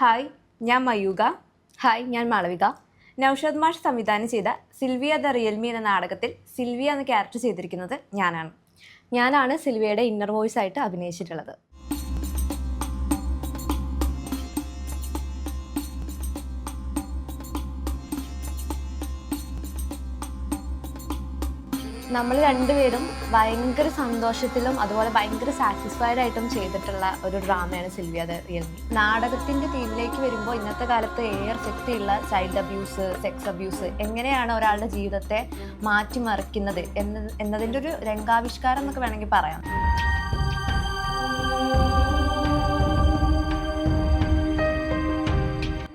Hi, ഞാൻ Mayuka. Hi, ഞാൻ മാളവിക. നൗഷാദ് മാഷ് സംവിധാനം ചെയ്ത സിൽവിയ ദ റിയൽമി എന്ന നാടകത്തിൽ സിൽവിയ എന്ന ക്യാരക്ടർ ചെയ്തിരിക്കുന്നത് ഞാനാണ് സിൽവിയയുടെ ഇന്നർ വോയിസ് ആയിട്ട് അഭിനയിച്ചിട്ടുള്ളത്. നമ്മൾ രണ്ടുപേരും ഭയങ്കര സന്തോഷത്തിലും അതുപോലെ ഭയങ്കര സാറ്റിസ്ഫൈഡ് ആയിട്ടും ചെയ്തിട്ടുള്ള ഒരു ഡ്രാമയാണ് സിൽവിയ ദ റിയൽമി. നാടകത്തിൻ്റെ തീമിലേക്ക് വരുമ്പോൾ ഇന്നത്തെ കാലത്ത് ഏറെ ശക്തിയുള്ള ചൈൽഡ് അബ്യൂസ്, സെക്സ് അബ്യൂസ് എങ്ങനെയാണ് ഒരാളുടെ ജീവിതത്തെ മാറ്റിമറിക്കുന്നത് എന്നതിൻ്റെ ഒരു രംഗാവിഷ്കാരം എന്നൊക്കെ വേണമെങ്കിൽ പറയാം.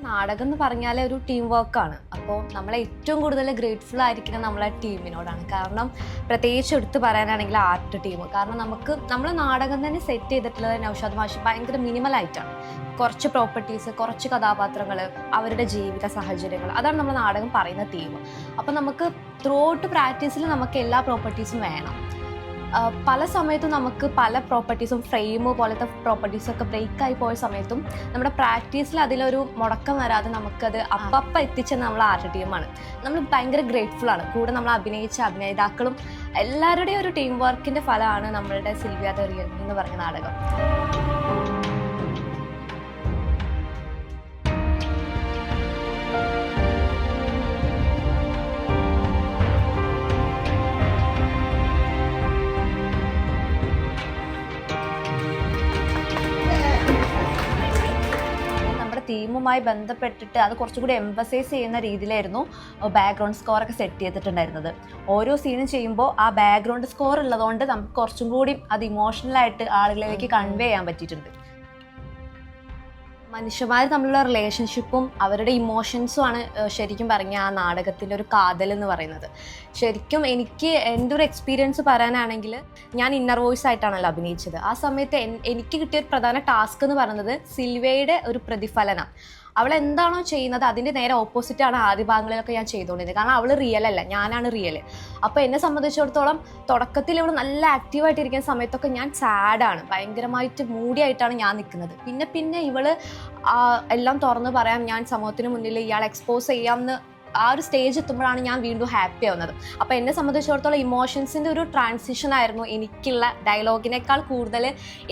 നാടകം എന്ന് പറഞ്ഞാൽ ഒരു ടീം വർക്കാണ്. അപ്പോൾ നമ്മളെ ഏറ്റവും കൂടുതൽ ഗ്രേറ്റ്ഫുൾ ആയിരിക്കുന്നത് നമ്മളെ ടീമിനോടാണ്. കാരണം പ്രത്യേകിച്ച് എടുത്ത് പറയാനാണെങ്കിൽ ആർട്ട് ടീം. കാരണം നമ്മൾ നാടകം തന്നെ സെറ്റ് ചെയ്തിട്ടുള്ളത് നൗഷാദ് മാഷി ഭയങ്കര മിനിമലായിട്ടാണ്. കുറച്ച് പ്രോപ്പർട്ടീസ്, കുറച്ച് കഥാപാത്രങ്ങൾ, അവരുടെ ജീവിത സാഹചര്യങ്ങൾ, അതാണ് നമ്മൾ നാടകം പറയുന്ന തീം. അപ്പോൾ നമുക്ക് ത്രൂ ഔട്ട് പ്രാക്ടീസിൽ നമുക്ക് എല്ലാ പ്രോപ്പർട്ടീസും വേണം. പല സമയത്തും നമുക്ക് പല പ്രോപ്പർട്ടീസും ഫ്രെയിം പോലത്തെ പ്രോപ്പർട്ടീസൊക്കെ ബ്രേക്കായി പോയ സമയത്തും നമ്മുടെ പ്രാക്ടീസിൽ അതിലൊരു മുടക്കം വരാതെ നമുക്കത് അപ്പം എത്തിച്ചെന്ന് നമ്മൾ ആർട്ട് ടീമാണ്. നമ്മൾ ഭയങ്കര ഗ്രേറ്റ്ഫുൾ ആണ്. കൂടെ നമ്മൾ അഭിനയിച്ച അഭിനേതാക്കളും എല്ലാവരുടെയും ഒരു ടീം വർക്കിൻ്റെ ഫലമാണ് നമ്മളുടെ സിൽവിയ ദ റിയൽമി എന്ന് പറഞ്ഞ നാടകം. തീമുമായി ബന്ധപ്പെട്ടിട്ട് അത് കുറച്ചുകൂടി എംഫസൈസ് ചെയ്യുന്ന രീതിയിലായിരുന്നു ബാക്ക്ഗ്രൗണ്ട് സ്കോറൊക്കെ സെറ്റ് ചെയ്തിട്ടുണ്ടായിരുന്നത്. ഓരോ സീനും ചെയ്യുമ്പോൾ ആ ബാക്ക്ഗ്രൗണ്ട് സ്കോർ ഉള്ളതുകൊണ്ട് നമുക്ക് കുറച്ചും കൂടി അത് ഇമോഷണലായിട്ട് ആളുകളിലേക്ക് കൺവേ ചെയ്യാൻ പറ്റിയിട്ടുണ്ട്. മനുഷ്യന്മാർ തമ്മിലുള്ള റിലേഷൻഷിപ്പും അവരുടെ ഇമോഷൻസുമാണ് ശരിക്കും പറഞ്ഞാൽ ആ നാടകത്തിൻ്റെ ഒരു കാതൽ എന്ന് പറയുന്നത്. ശരിക്കും എനിക്ക് എൻ്റെ ഒരു എക്സ്പീരിയൻസ് പറയാനാണെങ്കിൽ, ഞാൻ ഇന്നർ വോയിസ് ആയിട്ടാണല്ലോ അഭിനയിച്ചത്. ആ സമയത്ത് എനിക്ക് കിട്ടിയ ഒരു പ്രധാന ടാസ്ക് എന്ന് പറയുന്നത് സിൽവിയയുടെ ഒരു പ്രതിഫലനം. അവൾ എന്താണോ ചെയ്യുന്നത് അതിൻ്റെ നേരെ ഓപ്പോസിറ്റാണ് ആദ്യ ഭാഗങ്ങളിലൊക്കെ ഞാൻ ചെയ്തുകൊണ്ടിരുന്നത്. കാരണം അവൾ റിയൽ അല്ല, ഞാനാണ് റിയൽ. അപ്പോൾ എന്നെ സംബന്ധിച്ചിടത്തോളം തുടക്കത്തിൽ ഇവൾ നല്ല ആക്റ്റീവായിട്ടിരിക്കുന്ന സമയത്തൊക്കെ ഞാൻ സാഡാണ്, ഭയങ്കരമായിട്ട് മൂടിയായിട്ടാണ് ഞാൻ നിൽക്കുന്നത്. പിന്നെ ഇവൾ എല്ലാം തുറന്ന് പറയാം, ഞാൻ സമൂഹത്തിന് മുന്നിൽ ഇയാളെ എക്സ്പോസ് ചെയ്യാമെന്ന് ആ ഒരു സ്റ്റേജ് എത്തുമ്പോഴാണ് ഞാൻ വീണ്ടും ഹാപ്പി ആവുന്നത്. അപ്പോൾ എന്നെ സംബന്ധിച്ചിടത്തോളം ഇമോഷൻസിൻ്റെ ഒരു ട്രാൻസിഷൻ ആയിരുന്നു എനിക്കുള്ള ഡയലോഗിനേക്കാൾ കൂടുതൽ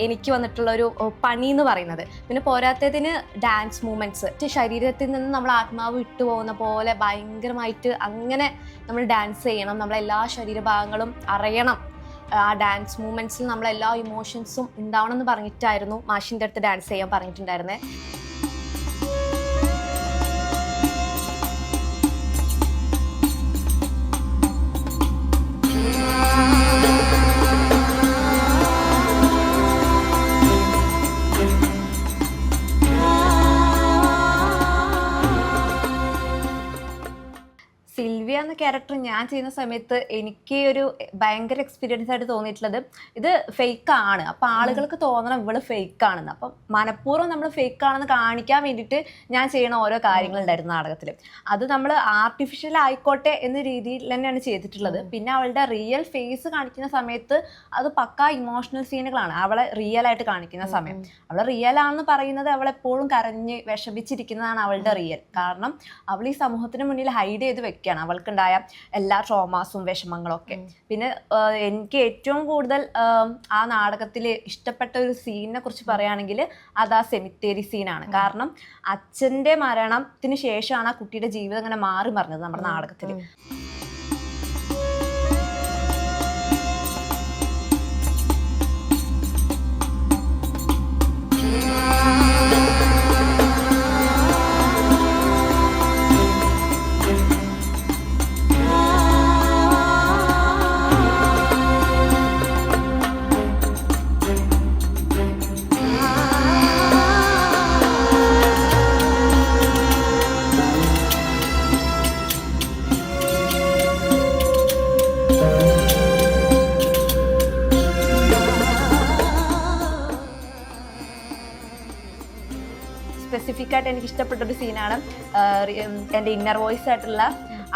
എനിക്ക് വന്നിട്ടുള്ള ഒരു പണി എന്ന് പറയുന്നത്. പിന്നെ പോരാത്തതിന് ഡാൻസ് മൂവ്മെൻറ്റ്സ്, ശരീരത്തിൽ നിന്ന് നമ്മൾ ആത്മാവ് വിട്ടുപോകുന്ന പോലെ ഭയങ്കരമായിട്ട് അങ്ങനെ നമ്മൾ ഡാൻസ് ചെയ്യണം. നമ്മളെല്ലാ ശരീരഭാഗങ്ങളും അറിയണം. ആ ഡാൻസ് മൂവ്മെൻറ്റ്സിൽ നമ്മളെല്ലാ ഇമോഷൻസും ഉണ്ടാവണം എന്ന് പറഞ്ഞിട്ടായിരുന്നു മാഷിൻ്റെ അടുത്ത് ഡാൻസ് ചെയ്യാൻ പറഞ്ഞിട്ടുണ്ടായിരുന്നത്. സിൽവിയ എന്ന ക്യാരക്ടർ ഞാൻ ചെയ്യുന്ന സമയത്ത് എനിക്ക് ഒരു ഭയങ്കര എക്സ്പീരിയൻസ് ആയിട്ട് തോന്നിയിട്ടുള്ളത്, ഇത് ഫേക്കാണ്. അപ്പോൾ ആളുകൾക്ക് തോന്നണം ഇവള് ഫേക്കാണെന്ന്. അപ്പം മനഃപൂർവ്വം നമ്മൾ ഫേക്കാണെന്ന് കാണിക്കാൻ വേണ്ടിയിട്ട് ഞാൻ ചെയ്യണ ഓരോ കാര്യങ്ങളുണ്ടായിരുന്നു നാടകത്തിൽ. അത് നമ്മൾ ആർട്ടിഫിഷ്യൽ ആയിക്കോട്ടെ എന്ന രീതിയിൽ തന്നെയാണ് ചെയ്തിട്ടുള്ളത്. പിന്നെ അവളുടെ റിയൽ ഫേസ് കാണിക്കുന്ന സമയത്ത് അത് പക്കാ ഇമോഷണൽ സീനുകളാണ്. അവളെ റിയൽ ആയിട്ട് കാണിക്കുന്ന സമയം അവൾ റിയൽ ആണെന്ന് പറയുന്നത് അവളെപ്പോഴും കരഞ്ഞ് വിഷമിച്ചിരിക്കുന്നതാണ് അവളുടെ റിയൽ. കാരണം അവൾ ഈ സമൂഹത്തിന് മുന്നിൽ ഹൈഡ് ചെയ്ത് വെക്കുകയാണ് അവൾക്കുണ്ടായ എല്ലാ ട്രോമാസും വിഷമങ്ങളൊക്കെ. പിന്നെ എനിക്ക് ഏറ്റവും കൂടുതൽ ആ നാടകത്തിൽ ഇഷ്ടപ്പെട്ട ഒരു സീനിനെ കുറിച്ച് പറയുകയാണെങ്കിൽ അത് ആ സെമിത്തേരി സീനാണ്. കാരണം അച്ഛൻ്റെ മരണത്തിന് ശേഷമാണ് ആ കുട്ടിയുടെ ജീവിതം അങ്ങനെ മാറി മറിഞ്ഞത് നമ്മുടെ നാടകത്തിൽ. സ്പെസിഫിക് ആയിട്ട് എനിക്ക് ഇഷ്ടപ്പെട്ടൊരു സീനാണ് എൻ്റെ ഇന്നർ വോയിസ് ആയിട്ടുള്ള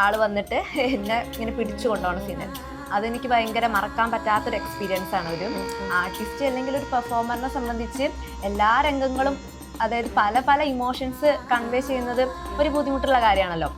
ആൾ വന്നിട്ട് എന്നെ ഇങ്ങനെ പിടിച്ചു കൊണ്ടുപോകുന്ന സീന്. അതെനിക്ക് ഭയങ്കര മറക്കാൻ പറ്റാത്തൊരു എക്സ്പീരിയൻസ് ആണ്. ഒരു ആർട്ടിസ്റ്റ് അല്ലെങ്കിൽ ഒരു പെർഫോമറിനെ സംബന്ധിച്ച് എല്ലാ രംഗങ്ങളും അതായത് പല പല ഇമോഷൻസ് കൺവേ ചെയ്യുന്നത് ഒരു ബുദ്ധിമുട്ടുള്ള കാര്യമാണല്ലോ.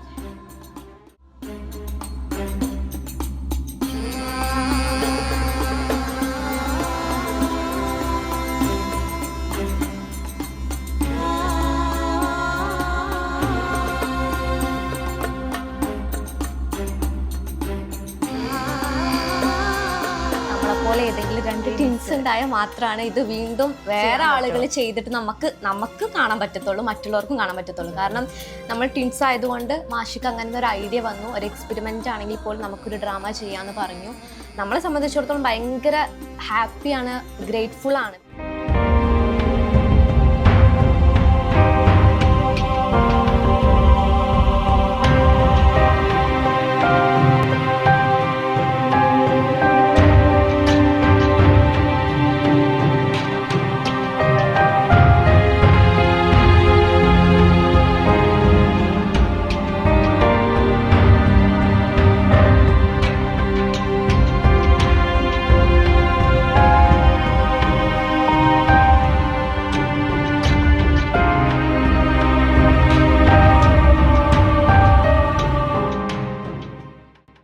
പോലെ ഏതെങ്കിലും 2 ടിൻസ് ഉണ്ടായാൽ മാത്രമാണ് ഇത് വീണ്ടും വേറെ ആളുകൾ ചെയ്തിട്ട് നമുക്ക് കാണാൻ പറ്റത്തുള്ളൂ, മറ്റുള്ളവർക്കും കാണാൻ പറ്റത്തുള്ളൂ. കാരണം നമ്മൾ ടിൻസ് ആയതുകൊണ്ട് മാഷിക്ക് അങ്ങനെ ഒരു ഐഡിയ വന്നു, ഒരു എക്സ്പെരിമെൻ്റ് ആണെങ്കിൽ പോലും നമുക്കൊരു ഡ്രാമ ചെയ്യാമെന്ന് പറഞ്ഞു. നമ്മളെ സംബന്ധിച്ചിടത്തോളം ഭയങ്കര ഹാപ്പിയാണ്, ഗ്രേറ്റ്ഫുൾ ആണ്.